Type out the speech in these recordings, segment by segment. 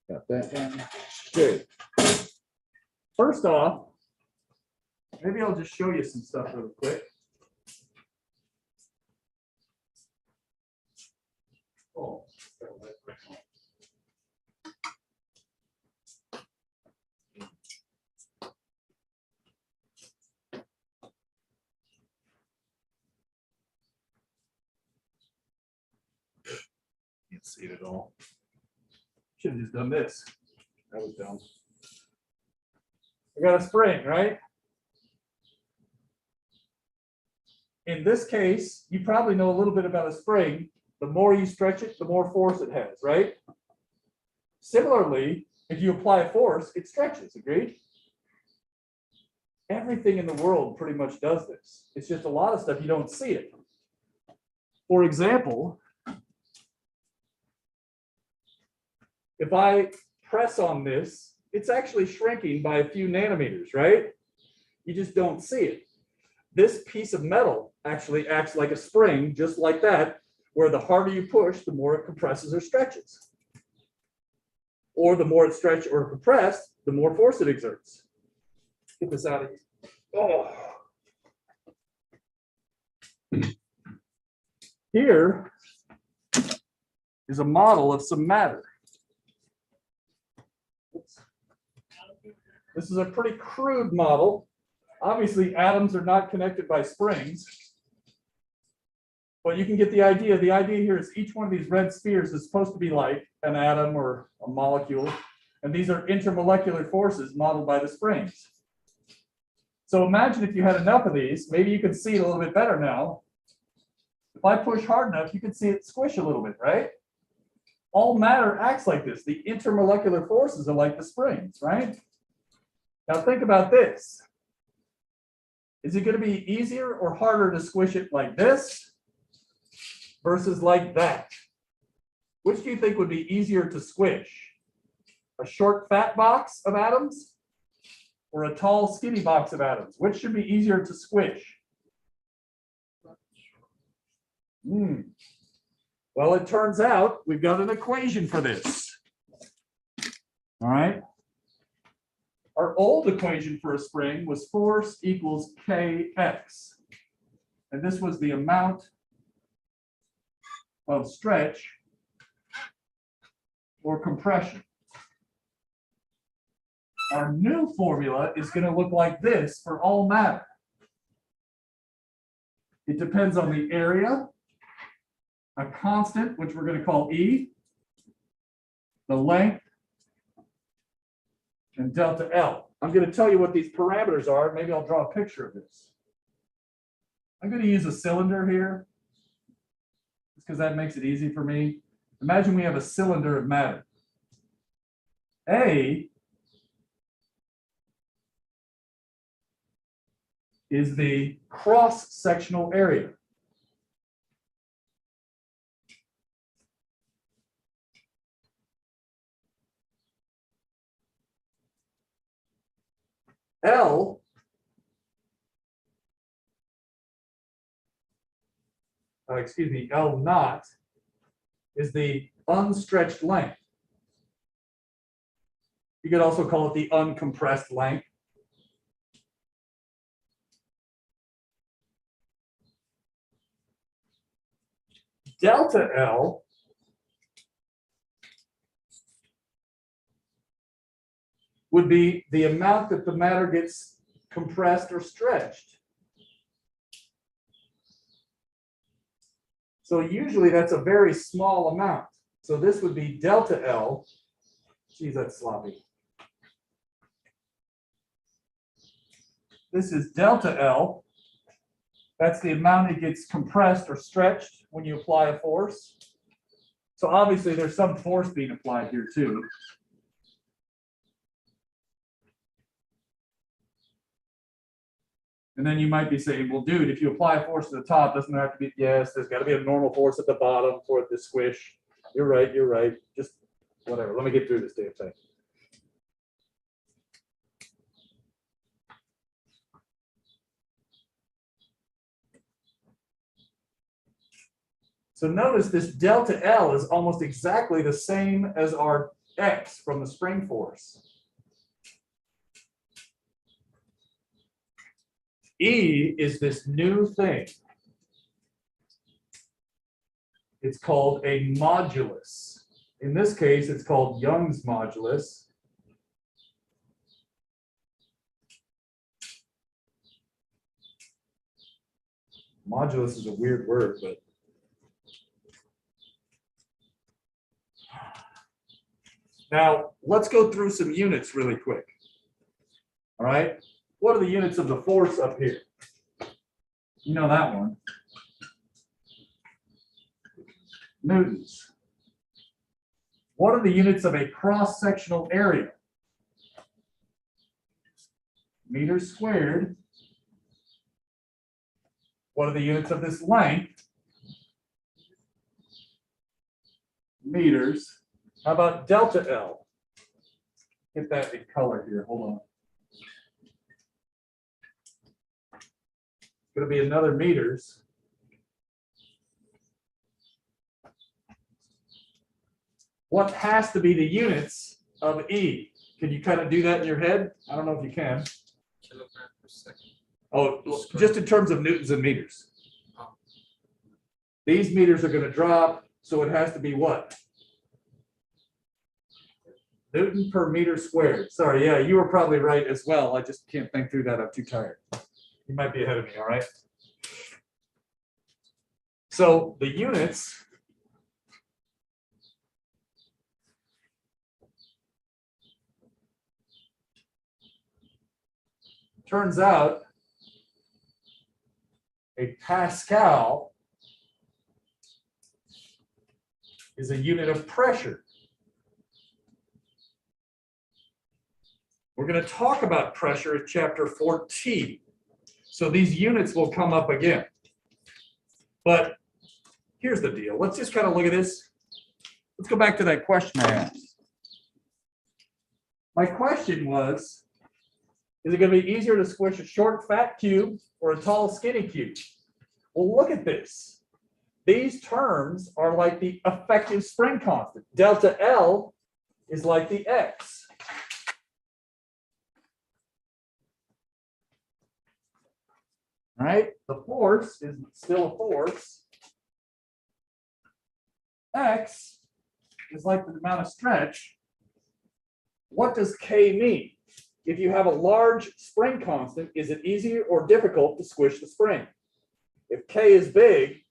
Got that down. Good. First off, maybe I'll just show you some stuff real quick. Oh. Can't see it at all. Should have just done this. That was dumb. I got a spring, right? In this case, you probably know a little bit about a spring. The more you stretch it, the more force it has, right? Similarly, if you apply a force, it stretches, agreed? Everything in the world pretty much does this. It's just a lot of stuff you don't see it. For example, if I press on this, it's actually shrinking by a few nanometers, right? You just don't see it. This piece of metal actually acts like a spring, just like that, where the harder you push, the more it compresses or stretches. Or the more it stretches or compressed, the more force it exerts. Get this out of here. Oh. Here is a model of some matter. This is a pretty crude model. Obviously, atoms are not connected by springs, but you can get the idea. The idea here is each one of these red spheres is supposed to be like an atom or a molecule, and these are intermolecular forces modeled by the springs. So imagine if you had enough of these, maybe you can see it a little bit better now. If I push hard enough, you can see it squish a little bit, right? All matter acts like this. The intermolecular forces are like the springs, right? Now think about this. Is it going to be easier or harder to squish it like this versus like that? Which do you think would be easier to squish? A short, fat box of atoms or a tall, skinny box of atoms? Which should be easier to squish? Well, it turns out we've got an equation for this. All right. Our old equation for a spring was force equals kx. And this was the amount of stretch or compression. Our new formula is going to look like this for all matter. It depends on the area, a constant, which we're going to call E, the length, and delta L. I'm going to tell you what these parameters are. Maybe I'll draw a picture of this. I'm going to use a cylinder here, just because that makes it easy for me. Imagine we have a cylinder of matter. A is the cross-sectional area. L L naught is the unstretched length. You could also call it the uncompressed length. Delta L would be the amount that the matter gets compressed or stretched. So usually that's a very small amount. So this would be delta L. Geez, that's sloppy. This is delta L. That's the amount it gets compressed or stretched when you apply a force. So obviously there's some force being applied here too. And then you might be saying, well, dude, if you apply a force to the top, doesn't there have to be, yes, there's got to be a normal force at the bottom for it to squish. You're right, you're right. Just whatever. Let me get through this damn thing. So notice this delta L is almost exactly the same as our X from the spring force. E is this new thing. It's called a modulus. In this case, it's called Young's modulus. Modulus is a weird word, but now let's go through some units really quick. All right, what are the units of the force up here? You know that one. Newtons. What are the units of a cross-sectional area? Meters squared. What are the units of this length? Meters. How about delta L? Get that in color here. Hold on. It's going to be another meters. What has to be the units of E? Can you kind of do that in your head? I don't know if you can. Kilogram per second. Oh, just in terms of newtons and meters. These meters are going to drop, so it has to be what? Newton per meter squared. Sorry, yeah, you were probably right as well. I just can't think through that. I'm too tired. You might be ahead of me, all right? So the units turns out a Pascal is a unit of pressure. We're going to talk about pressure in chapter 14. So these units will come up again. But here's the deal. Let's just kind of look at this. Let's go back to that question I asked. My question was, is it going to be easier to squish a short, fat cube or a tall, skinny cube? Well, look at this. These terms are like the effective spring constant. Delta L is like the X. All right? The force is still a force. X is like the amount of stretch. What does K mean? If you have a large spring constant, is it easier or difficult to squish the spring? If K is big,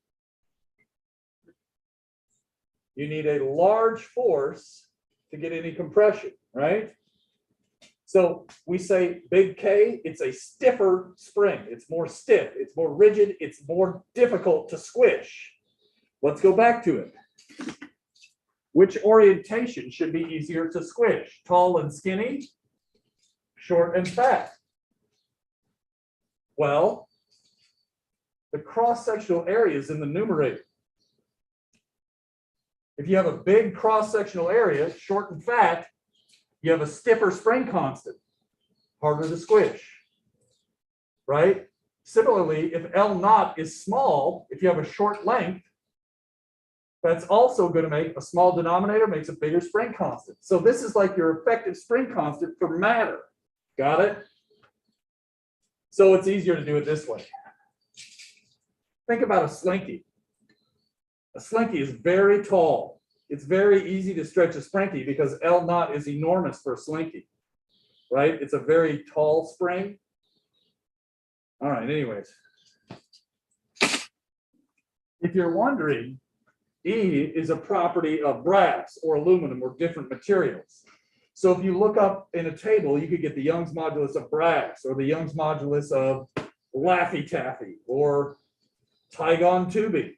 you need a large force to get any compression, right? So we say big K, it's a stiffer spring. It's more stiff, it's more rigid, it's more difficult to squish. Let's go back to it. Which orientation should be easier to squish? Tall and skinny? Short and fat? Well, the cross-sectional area is in the numerator. If you have a big cross-sectional area, short and fat, you have a stiffer spring constant, harder to squish, right? Similarly, if L naught is small, if you have a short length, that's also going to make a small denominator, makes a bigger spring constant. So this is like your effective spring constant for matter. Got it? So it's easier to do it this way. Think about a slinky. A slinky is very tall. It's very easy to stretch a slinky because L naught is enormous for a slinky, right? It's a very tall spring. All right, anyways. If you're wondering, E is a property of brass or aluminum or different materials. So if you look up in a table, you could get the Young's modulus of brass or the Young's modulus of Laffy Taffy or Tygon tubing.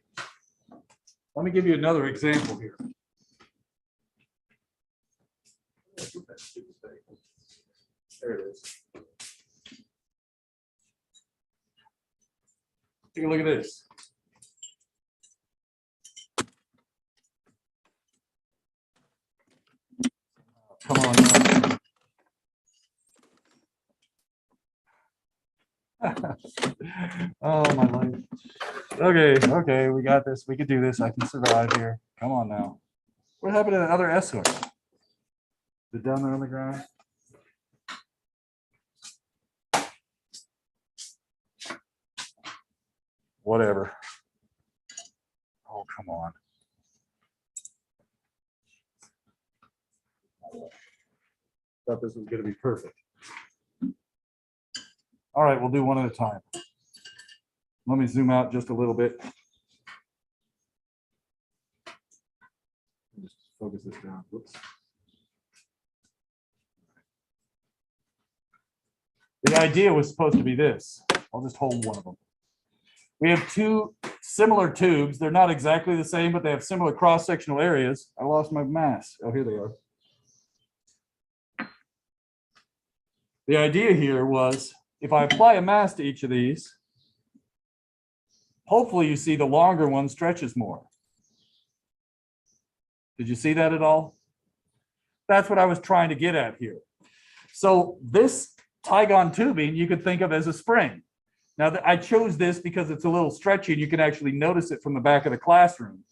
Let me give you another example here. There it is. Take a look at this. Come on now. Oh, my life. Okay, we got this. We can do this. I can survive here. Come on now. What happened to the other S hook? Is it down there on the ground? Whatever. Oh, come on. Thought this was going to be perfect. All right, we'll do one at a time. Let me zoom out just a little bit. Just focus this down. Whoops. The idea was supposed to be this. I'll just hold one of them. We have two similar tubes. They're not exactly the same, but they have similar cross-sectional areas. I lost my mass. Oh, here they are. The idea here was if I apply a mass to each of these, hopefully you see the longer one stretches more. Did you see that at all? That's what I was trying to get at here. So this Tygon tubing you could think of as a spring. Now I chose this because it's a little stretchy and you can actually notice it from the back of the classroom.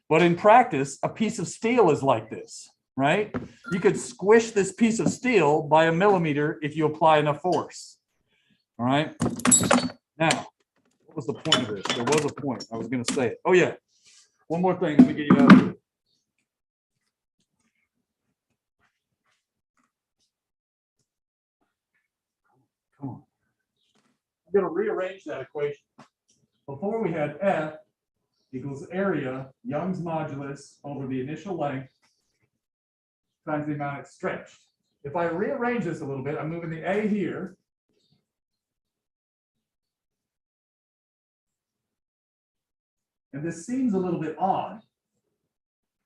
But in practice, a piece of steel is like this, right? You could squish this piece of steel by 1 millimeter if you apply enough force. All right. Now, what was the point of this? There was a point. I was going to say it. Oh, yeah. One more thing. Let me get you out of here. Come on. I'm going to rearrange that equation. Before we had F equals area, Young's modulus over the initial length times the amount it's stretched. If I rearrange this a little bit, I'm moving the A here. And this seems a little bit odd,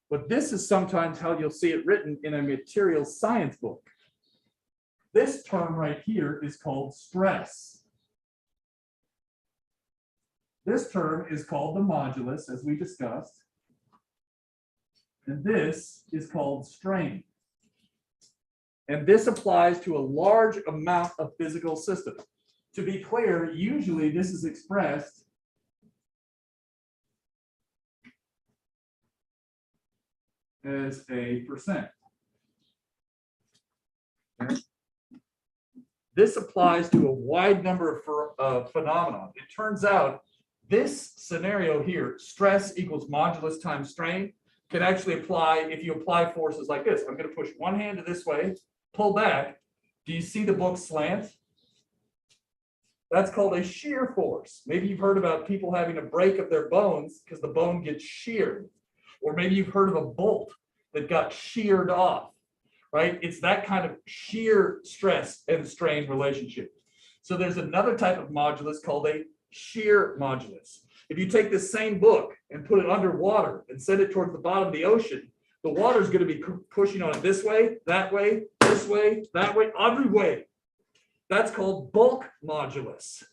but this is sometimes how you'll see it written in a material science book. This term right here is called stress. This term is called the modulus, as we discussed. And this is called strain. And this applies to a large amount of physical systems. To be clear, usually this is expressed as a percent. Okay. This applies to a wide number of phenomena. It turns out this scenario here, stress equals modulus times strain, can actually apply if you apply forces like this. I'm going to push one hand this way, pull back. Do you see the book slant? That's called a shear force. Maybe you've heard about people having a break of their bones because the bone gets sheared. Or maybe you've heard of a bolt that got sheared off, right? It's that kind of shear stress and strain relationship. So there's another type of modulus called a shear modulus. If you take this same book and put it underwater and send it towards the bottom of the ocean, the water is going to be pushing on it this way, that way, this way, that way, every way. That's called bulk modulus.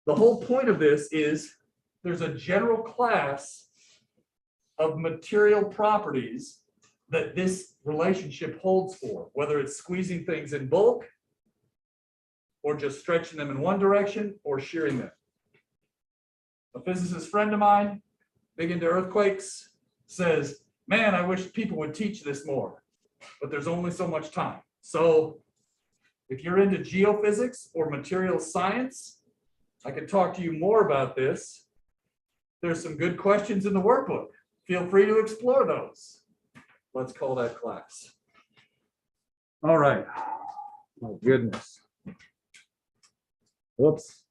The whole point of this is there's a general class of material properties that this relationship holds for, whether it's squeezing things in bulk or just stretching them in one direction or shearing them. A physicist friend of mine, big into earthquakes, says, man, I wish people would teach this more, but there's only so much time. So if you're into geophysics or material science, I can talk to you more about this. There's some good questions in the workbook. Feel free to explore those. Let's call that class. All right. Oh, goodness. Whoops.